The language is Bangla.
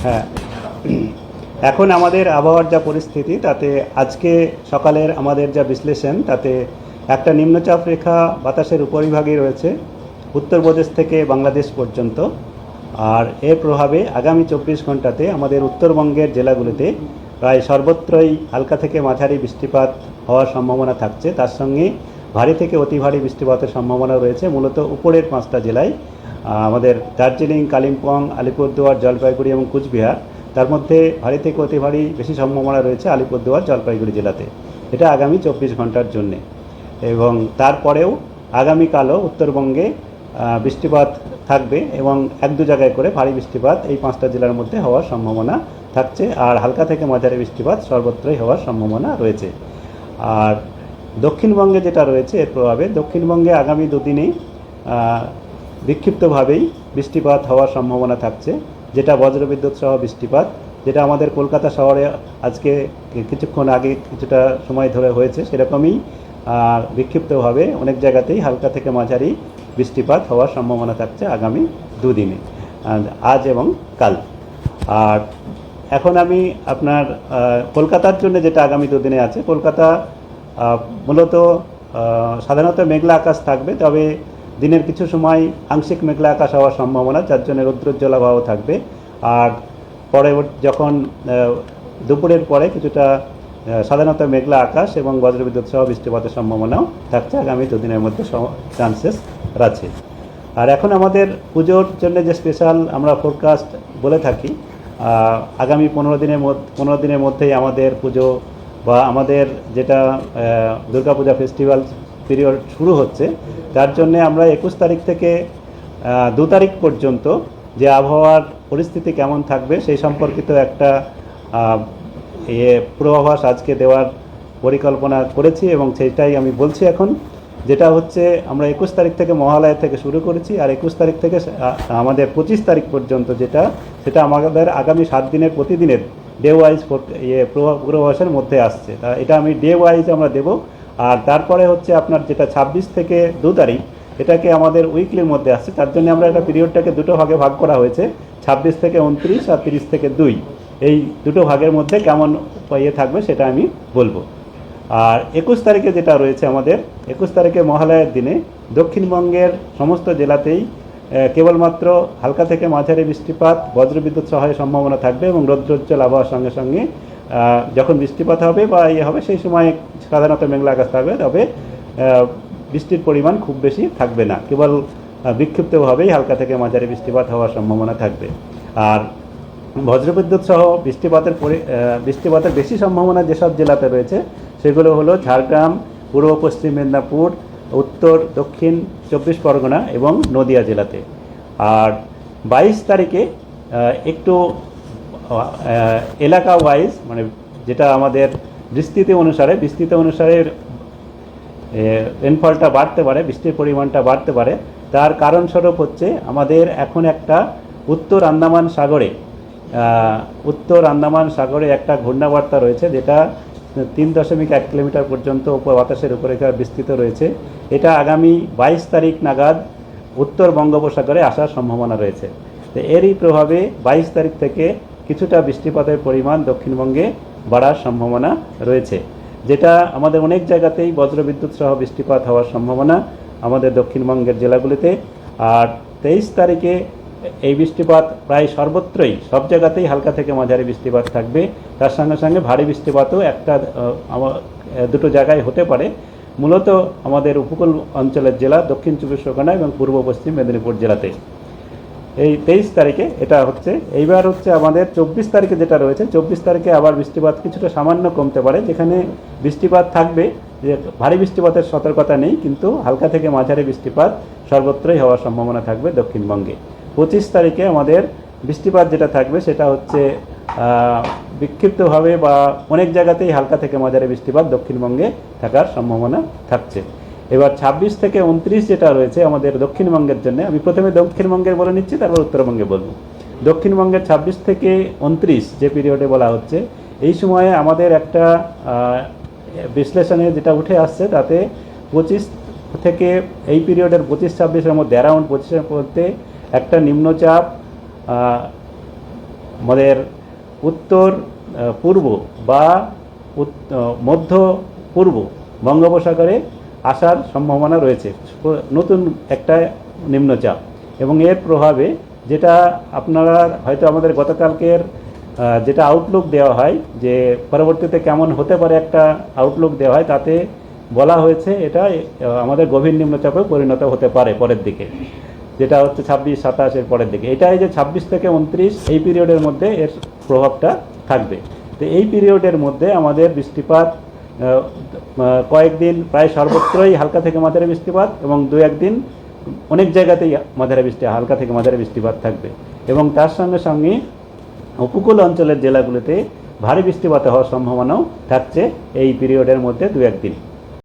হ্যাঁ, এখন আমাদের আবহাওয়ার যা পরিস্থিতি তাতে আজকে সকালের আমাদের যা বিশ্লেষণ তাতে একটা নিম্নচাপ রেখা বাতাসের উপরিভাগে রয়েছে উত্তরপ্রদেশ থেকে বাংলাদেশ পর্যন্ত। আর এর প্রভাবে আগামী 24 ঘন্টাতে আমাদের উত্তরবঙ্গের জেলাগুলিতে প্রায় সর্বত্রই হালকা থেকে মাঝারি বৃষ্টিপাত হওয়ার সম্ভাবনা থাকছে। তার সঙ্গে ভারী থেকে অতি ভারী বৃষ্টিপাতের সম্ভাবনা রয়েছে মূলত উপরের 5টা জেলায়, আমাদের দার্জিলিং, কালিম্পং, আলিপুরদুয়ার, জলপাইগুড়ি এবং কুচবিহার। তার মধ্যে ভারী থেকে অতি ভারী বেশি সম্ভাবনা রয়েছে আলিপুরদুয়ার, জলপাইগুড়ি জেলাতে। এটা আগামী 24 ঘন্টার জন্যে। এবং তারপরেও আগামীকালও উত্তরবঙ্গে বৃষ্টিপাত থাকবে এবং 1-2 জায়গায় করে ভারী বৃষ্টিপাত এই 5টা জেলার মধ্যে হওয়ার সম্ভাবনা থাকছে। আর হালকা থেকে মাঝারি বৃষ্টিপাত সর্বত্রই হওয়ার সম্ভাবনা রয়েছে। আর দক্ষিণবঙ্গে যেটা রয়েছে এর প্রভাবে দক্ষিণবঙ্গে আগামী দুদিনেই বিক্ষিপ্তভাবেই বৃষ্টিপাত হওয়ার সম্ভাবনা থাকছে, যেটা বজ্রবিদ্যুৎ সহ বৃষ্টিপাত, যেটা আমাদের কলকাতা শহরে আজকে কিছুক্ষণ আগে কিছুটা সময় ধরে হয়েছে সেরকমই বিক্ষিপ্তভাবে অনেক জায়গাতেই হালকা থেকে মাঝারি বৃষ্টিপাত হওয়ার সম্ভাবনা থাকছে আগামী দুদিনে, আজ এবং কাল। আর এখন আমি আপনার কলকাতার জন্য যেটা আগামী দুদিনে আছে, কলকাতা মূলত সাধারণত মেঘলা আকাশ থাকবে, তবে দিনের কিছু সময় আংশিক মেঘলা আকাশ হওয়ার সম্ভাবনা, যার জন্য রৌদ্রোজ্জ্বল আবহাওয়া থাকবে। আর পরে যখন দুপুরের পরে কিছুটা সাধারণত মেঘলা আকাশ এবং বজ্রবিদ্যুৎ সহ বৃষ্টিপাতের সম্ভাবনাও থাকছে আগামী দুদিনের মধ্যে চান্সেস আছে। আর এখন আমাদের পুজোর জন্য যে স্পেশাল আমরা ফোরকাস্ট বলে থাকি, আগামী 15 দিনের মধ্যেই আমাদের পুজো বা আমাদের যেটা দুর্গাপূজা ফেস্টিভ্যাল পিরিয়ড শুরু হচ্ছে, তার জন্য আমরা 21 তারিখ থেকে 2 তারিখ পর্যন্ত যে আবহাওয়ার পরিস্থিতি কেমন থাকবে সেই সম্পর্কিত একটা পূর্বাভাস আজকে দেওয়ার পরিকল্পনা করেছি এবং সেইটাই আমি বলছি এখন। যেটা হচ্ছে আমরা 21 তারিখ থেকে মহালয়া থেকে শুরু করেছি, আর 21 তারিখ থেকে আমাদের 25 তারিখ পর্যন্ত সেটা আমাদের আগামী 7 দিনের প্রতিদিনের ডে ওয়াইজ পূর্বাভাসের মধ্যে আসছে। এটা আমি ডে ওয়াইজ আমরা দেব। আর তারপরে হচ্ছে আপনার যেটা 26 থেকে 2 তারিখ, এটাকে আমাদের উইকলির মধ্যে আসছে, তার জন্য আমরা এটা পিরিয়ডটাকে দুটো ভাগে ভাগ করা হয়েছে, 26 থেকে 29 আর 30 থেকে 2। এই দুটো ভাগের মধ্যে কেমন থাকবে সেটা আমি বলবো। আর 21 তারিখে যেটা রয়েছে আমাদের, 21 তারিখে মহালয়ার দিনে দক্ষিণবঙ্গের সমস্ত জেলাতেই কেবলমাত্র হালকা থেকে মাঝারি বৃষ্টিপাত, বজ্রবিদ্যুৎ সহায়ের সম্ভাবনা থাকবে এবং রৌদ্রোজ্জ্বল আবহাওয়ার সঙ্গে সঙ্গে যখন বৃষ্টিপাত হবে বা হবে সেই সময় সাধারণত মেঘলা আকাশ থাকবে, তবে বৃষ্টির পরিমাণ খুব বেশি থাকবে না, কেবল বিক্ষিপ্তভাবেই হালকা থেকে মাঝারি বৃষ্টিপাত হওয়ার সম্ভাবনা থাকবে। আর বজ্রবিদ্যুৎ সহ বৃষ্টিপাতের বেশি সম্ভাবনা যেসব জেলাতে রয়েছে সেগুলো হলো ঝাড়গ্রাম, পূর্ব পশ্চিম মেদিনীপুর, উত্তর দক্ষিণ 24 পরগনা এবং নদিয়া জেলাতে। আর 22 তারিখে একটু এলাকা ওয়াইজ মানে যেটা আমাদের বিস্তৃতি অনুসারে রেনফলটা বাড়তে পারে, বৃষ্টির পরিমাণটা বাড়তে পারে। তার কারণস্বরূপ হচ্ছে আমাদের এখন একটা উত্তর আন্দামান সাগরে একটা ঘূর্ণাবর্ত রয়েছে, যেটা 3.1 কিলোমিটার পর্যন্ত বাতাসের উপরেখা বিস্তৃত রয়েছে। এটা আগামী 22 তারিখ নাগাদ উত্তর বঙ্গোপসাগরে আসার সম্ভাবনা রয়েছে। তো এরই প্রভাবে 22 তারিখ থেকে কিছুটা বৃষ্টিপাতের পরিমাণ দক্ষিণবঙ্গে বাড়ার সম্ভাবনা রয়েছে, যেটা আমাদের অনেক জায়গাতেই বজ্রবিদ্যুৎ সহ বৃষ্টিপাত হওয়ার সম্ভাবনা আমাদের দক্ষিণবঙ্গের জেলাগুলিতে। আর 23 তারিখে এই বৃষ্টিপাত প্রায় সর্বত্রই সব জায়গাতেই হালকা থেকে মাঝারি বৃষ্টিপাত থাকবে। তার সঙ্গে সঙ্গে ভারী বৃষ্টিপাতও দুটো জায়গায় হতে পারে, মূলত আমাদের উপকূল অঞ্চলের জেলা দক্ষিণ 24 পরগনা এবং পূর্ব পশ্চিম মেদিনীপুর জেলাতে। এই 23 তারিখে এটা হচ্ছে। এইবার হচ্ছে আমাদের 24 তারিখে যেটা রয়েছে, 24 তারিখে আবার বৃষ্টিপাত কিছুটা সামান্য কমতে পারে, যেখানে বৃষ্টিপাত থাকবে, যে ভারী বৃষ্টিপাতের সতর্কতা নেই, কিন্তু হালকা থেকে মাঝারি বৃষ্টিপাত সর্বত্রই হওয়ার সম্ভাবনা থাকবে দক্ষিণবঙ্গে। 25 তারিখে আমাদের বৃষ্টিপাত যেটা থাকবে সেটা হচ্ছে বিক্ষিপ্তভাবে বা অনেক জায়গাতেই হালকা থেকে মাঝারি বৃষ্টিপাত দক্ষিণবঙ্গে থাকার সম্ভাবনা থাকছে। এবার 26 থেকে 29 যেটা রয়েছে আমাদের দক্ষিণবঙ্গের জন্য, আমি প্রথমে দক্ষিণবঙ্গের বলে নিচ্ছি, তারপর উত্তরবঙ্গে বলবো। দক্ষিণবঙ্গের 26 থেকে 29 যে পিরিয়ডে বলা হচ্ছে, এই সময়ে আমাদের একটা বিশ্লেষণে যেটা উঠে আসছে তাতে 25 থেকে এই পিরিয়ডের 25-26-এর মধ্যে অ্যারাউন্ড 25-এর মধ্যে একটা নিম্নচাপ আমাদের উত্তর পূর্ব বা মধ্য পূর্ব বঙ্গোপসাগরে আসার সম্ভাবনা রয়েছে নতুন একটা নিম্নচাপ, এবং এর প্রভাবে যেটা আপনারা হয়তো আমাদের গতকালকের যেটা আউটলুক দেওয়া হয় যে পরবর্তীতে কেমন হতে পারে একটা আউটলুক দেওয়া হয়, তাতে বলা হয়েছে এটা আমাদের গভীর নিম্নচাপে পরিণত হতে পারে পরের দিকে, যেটা হচ্ছে 26-27 পরের দিকে। এটাই যে 26 থেকে 29 এই পিরিয়ডের মধ্যে এর প্রভাবটা থাকবে। তো এই পিরিয়ডের মধ্যে আমাদের বৃষ্টিপাত কয়েকদিন প্রায় সর্বত্রই হালকা থেকে মাঝারি বৃষ্টিপাত, এবং দু একদিন অনেক জায়গাতেই হালকা থেকে মাঝারি বৃষ্টিপাত থাকবে, এবং তার সঙ্গে সঙ্গে উপকূল অঞ্চলের জেলাগুলিতে ভারী বৃষ্টিপাত হওয়ার সম্ভাবনাও থাকছে এই পিরিয়ডের মধ্যে দু একদিন।